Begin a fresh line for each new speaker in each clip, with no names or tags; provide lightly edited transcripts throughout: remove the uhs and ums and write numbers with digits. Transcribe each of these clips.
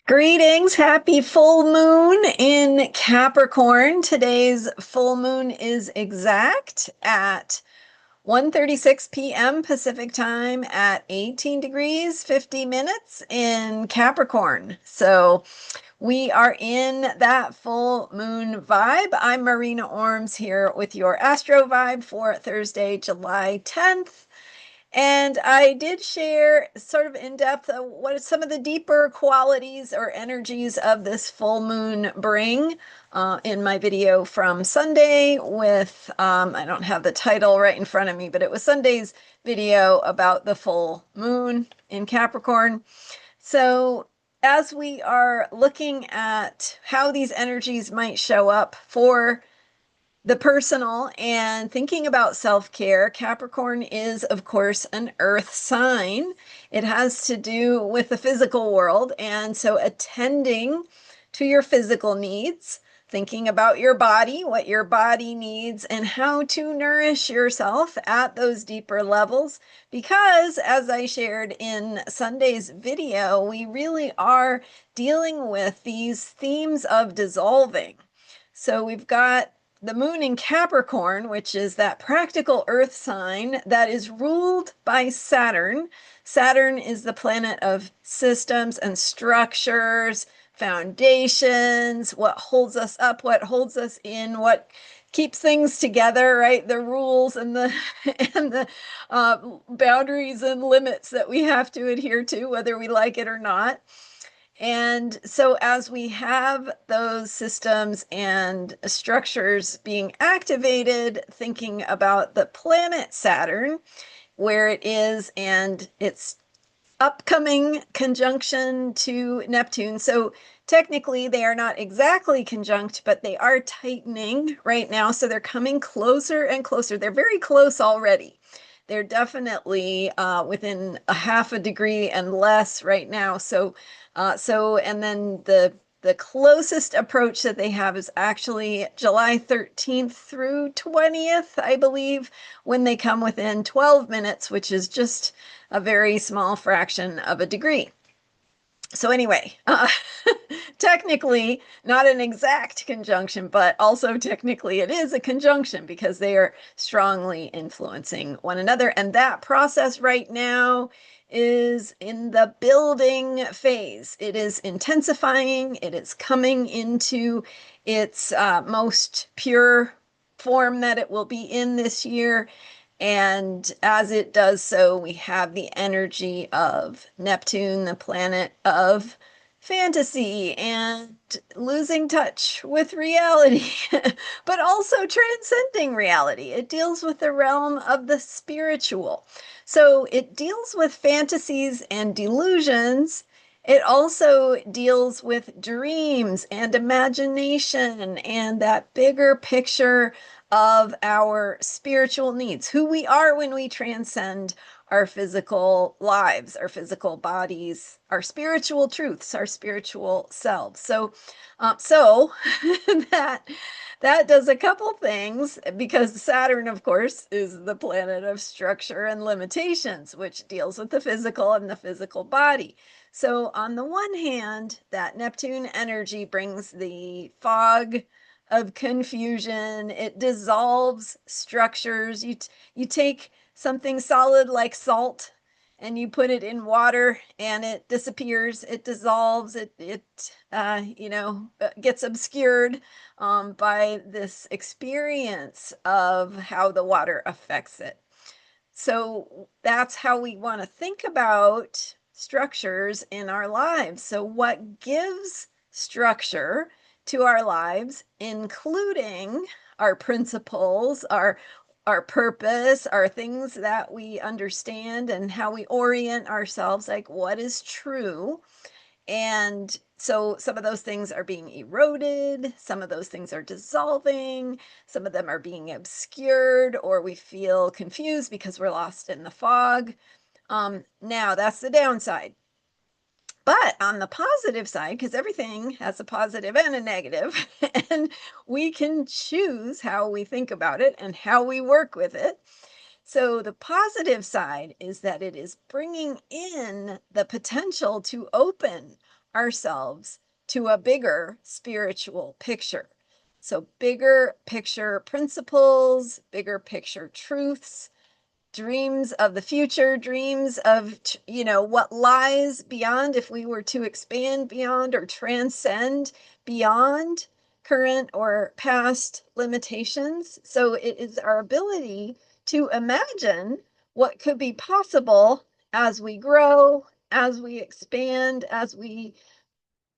Greetings, happy full moon in Capricorn. Today's full moon is exact at 1:36 p.m. Pacific time at 18 degrees 50 minutes in Capricorn. So we are in that full moon vibe. I'm Marina Orms here with your Astro vibe for Thursday, July 10th. And I did share sort of in depth what some of the deeper qualities or energies of this full moon bring in my video from Sunday with, I don't have the title right in front of me, but it was Sunday's video about the full moon in Capricorn. So as we are looking at how these energies might show up for the personal and thinking about self-care, Capricorn is, of course, an earth sign. It has to do with the physical world. And so attending to your physical needs, thinking about your body, what your body needs, and how to nourish yourself at those deeper levels. Because as I shared in Sunday's video, we really are dealing with these themes of dissolving. So we've got the moon in Capricorn, which is that practical earth sign that is ruled by Saturn. Saturn is the planet of systems and structures, foundations, what holds us up, what holds us in, what keeps things together, right? The rules and the and the boundaries and limits that we have to adhere to, whether we like it or not. And so as we have those systems and structures being activated, thinking about the planet Saturn, where it is, and its upcoming conjunction to Neptune. So technically they are not exactly conjunct, but they are tightening right now. So they're coming closer and closer. They're very close already. They're definitely within a half a degree and less right now. And then the closest approach that they have is actually July 13th through 20th, I believe, when they come within 12 minutes, which is just a very small fraction of a degree. So anyway, technically not an exact conjunction, but also technically it is a conjunction because they are strongly influencing one another. And that process right now is in the building phase. It is intensifying. It is coming into its most pure form that it will be in this year. And as it does so, we have the energy of Neptune, the planet of fantasy and losing touch with reality, but also transcending reality. It deals with the realm of the spiritual. So it deals with fantasies and delusions. It also deals with dreams and imagination and that bigger picture of our spiritual needs, who we are when we transcend our physical lives, our physical bodies, our spiritual truths, our spiritual selves. So that that does a couple things because Saturn, of course, is the planet of structure and limitations, which deals with the physical and the physical body. So on the one hand, that Neptune energy brings the fog of confusion. It dissolves structures. You take something solid like salt and you put it in water and it disappears, it dissolves, it gets obscured by this experience of how the water affects it. So that's how we want to think about structures in our lives. So what gives structure to our lives, including our principles, our purpose, our things that we understand and how we orient ourselves, like what is true. And so some of those things are being eroded, some of those things are dissolving, some of them are being obscured, or we feel confused because we're lost in the fog. Now that's the downside. But on the positive side, because everything has a positive and a negative, and we can choose how we think about it and how we work with it. So the positive side is that it is bringing in the potential to open ourselves to a bigger spiritual picture. So bigger picture principles, bigger picture truths, dreams of the future, dreams of, what lies beyond, if we were to expand beyond or transcend beyond current or past limitations. So it is our ability to imagine what could be possible as we grow, as we expand, as we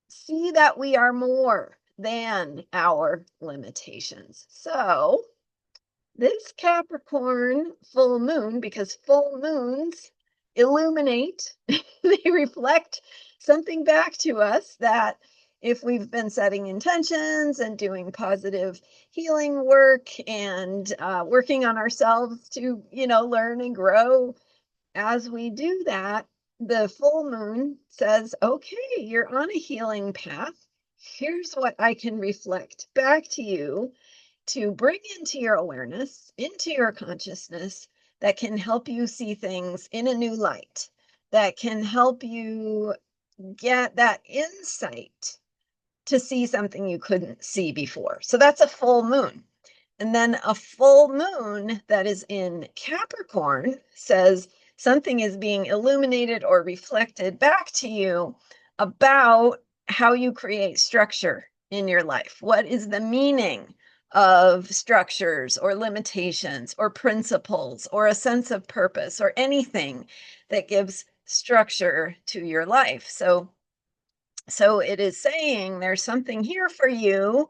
see that we are more than our limitations. So this Capricorn full moon, because full moons illuminate, they reflect something back to us that if we've been setting intentions and doing positive healing work and working on ourselves to, learn and grow, as we do that, the full moon says, okay, you're on a healing path. Here's what I can reflect back to you to bring into your awareness, into your consciousness, that can help you see things in a new light, that can help you get that insight to see something you couldn't see before. So that's a full moon. And then a full moon that is in Capricorn says something is being illuminated or reflected back to you about how you create structure in your life. What is the meaning of structures or limitations or principles or a sense of purpose or anything that gives structure to your life? So it is saying there's something here for you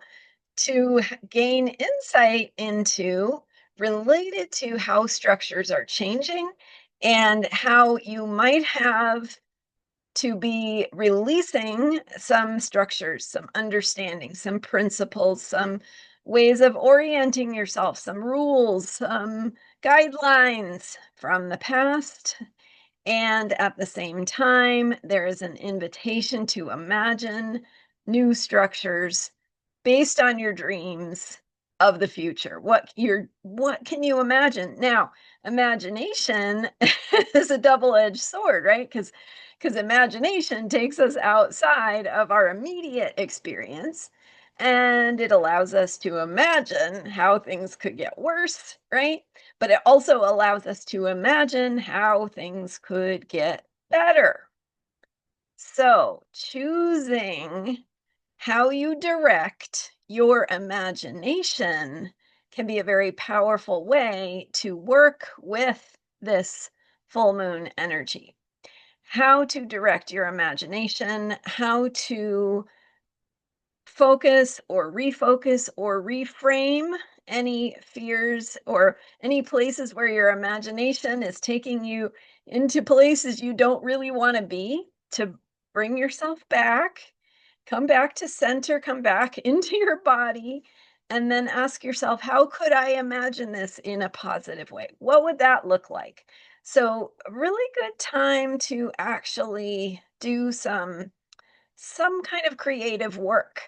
to gain insight into, related to how structures are changing and how you might have to be releasing some structures, some understanding, some principles, some ways of orienting yourself, some rules, some guidelines from the past. And at the same time, there is an invitation to imagine new structures based on your dreams of the future. What can you imagine? Now, imagination is a double-edged sword, right? Because imagination takes us outside of our immediate experience and it allows us to imagine how things could get worse, right? But it also allows us to imagine how things could get better. So, choosing how you direct your imagination can be a very powerful way to work with this full moon energy. How to direct your imagination, how to focus or reframe any fears or any places where your imagination is taking you into places you don't really want to be, to bring yourself back, come back to center, come back into your body, and then ask yourself, how could I imagine this in a positive way? What would that look like? So, a really good time to actually do some kind of creative work,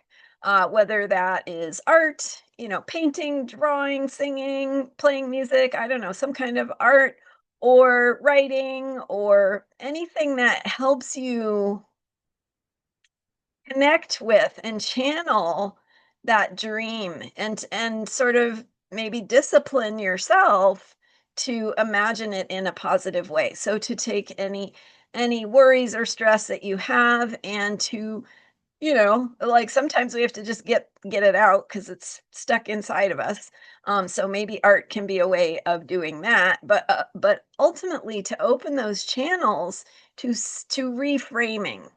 whether that is art, painting, drawing, singing, playing music, I don't know, some kind of art or writing or anything that helps you connect with and channel that dream and sort of maybe discipline yourself to imagine it in a positive way. So to take any worries or stress that you have and to, like sometimes we have to just get it out because it's stuck inside of us. So maybe art can be a way of doing that, but ultimately to open those channels to reframing,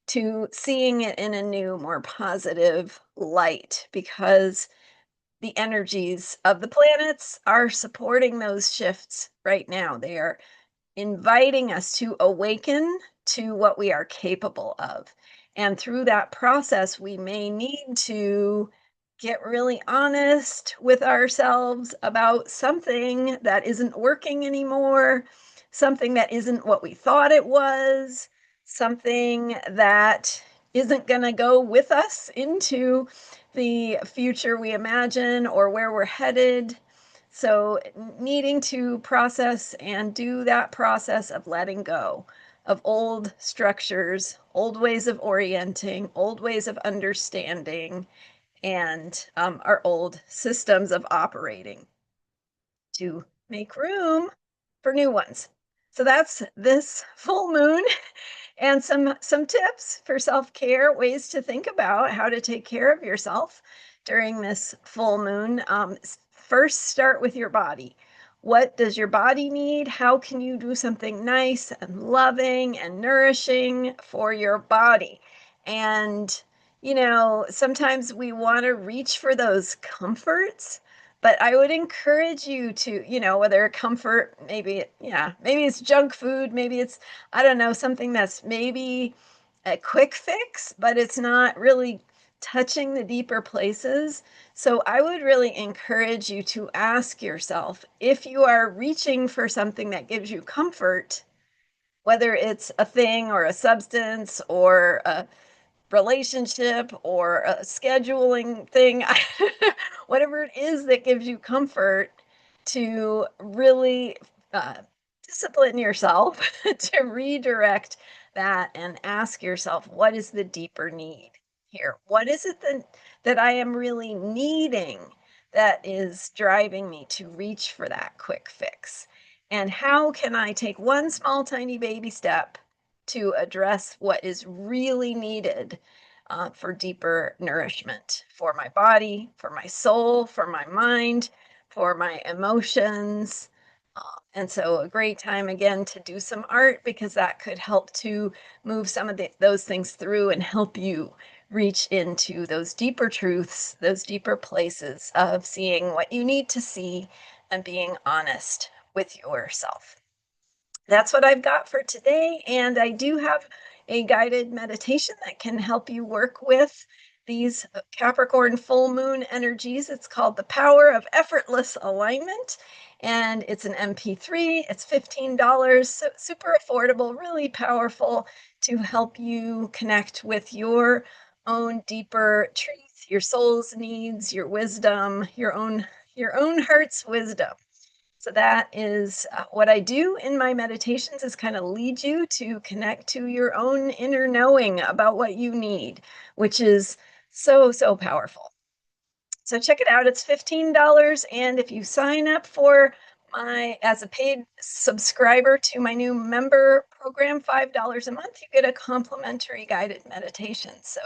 to seeing it in a new, more positive light, because the energies of the planets are supporting those shifts right now. They are inviting us to awaken to what we are capable of. And through that process, we may need to get really honest with ourselves about something that isn't working anymore, something that isn't what we thought it was, something that isn't going to go with us into the future we imagine or where we're headed. So, needing to process and do that process of letting go, of old structures, old ways of orienting, old ways of understanding, and our old systems of operating to make room for new ones. So that's this full moon and some tips for self-care, ways to think about how to take care of yourself during this full moon. First, start with your body. What does your body need? How can you do something nice and loving and nourishing for your body? And, sometimes we want to reach for those comforts, but I would encourage you to, whether comfort, maybe it's junk food, maybe it's, I don't know, something that's maybe a quick fix, but it's not really touching the deeper places. So I would really encourage you to ask yourself, if you are reaching for something that gives you comfort, whether it's a thing or a substance or a relationship or a scheduling thing, whatever it is that gives you comfort, to really uh, discipline yourself to redirect that and ask yourself, what is the deeper need here? What is it that I am really needing that is driving me to reach for that quick fix? And how can I take one small, tiny baby step to address what is really needed for deeper nourishment for my body, for my soul, for my mind, for my emotions? And so, a great time again to do some art, because that could help to move some of those things through and help you reach into those deeper truths, those deeper places of seeing what you need to see and being honest with yourself. That's what I've got for today. And I do have a guided meditation that can help you work with these Capricorn full moon energies. It's called The Power of Effortless Alignment. And it's an MP3. It's $15, so super affordable, really powerful to help you connect with your own deeper truth, your soul's needs, your wisdom, your own heart's wisdom. So that is what I do in my meditations, is kind of lead you to connect to your own inner knowing about what you need, which is so, so powerful. So check it out. It's $15. And if you sign up as a paid subscriber to my new member program, $5 a month, you get a complimentary guided meditation. So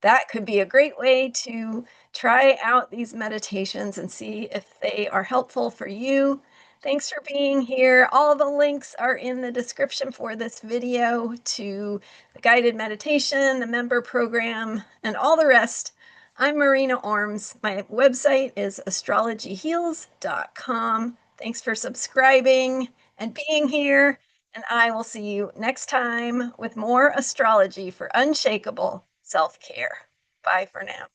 that could be a great way to try out these meditations and see if they are helpful for you. Thanks for being here. All the links are in the description for this video to the guided meditation, the member program, and all the rest. I'm Marina Orms. My website is astrologyheals.com. Thanks for subscribing and being here, and I will see you next time with more astrology for unshakable self-care. Bye for now.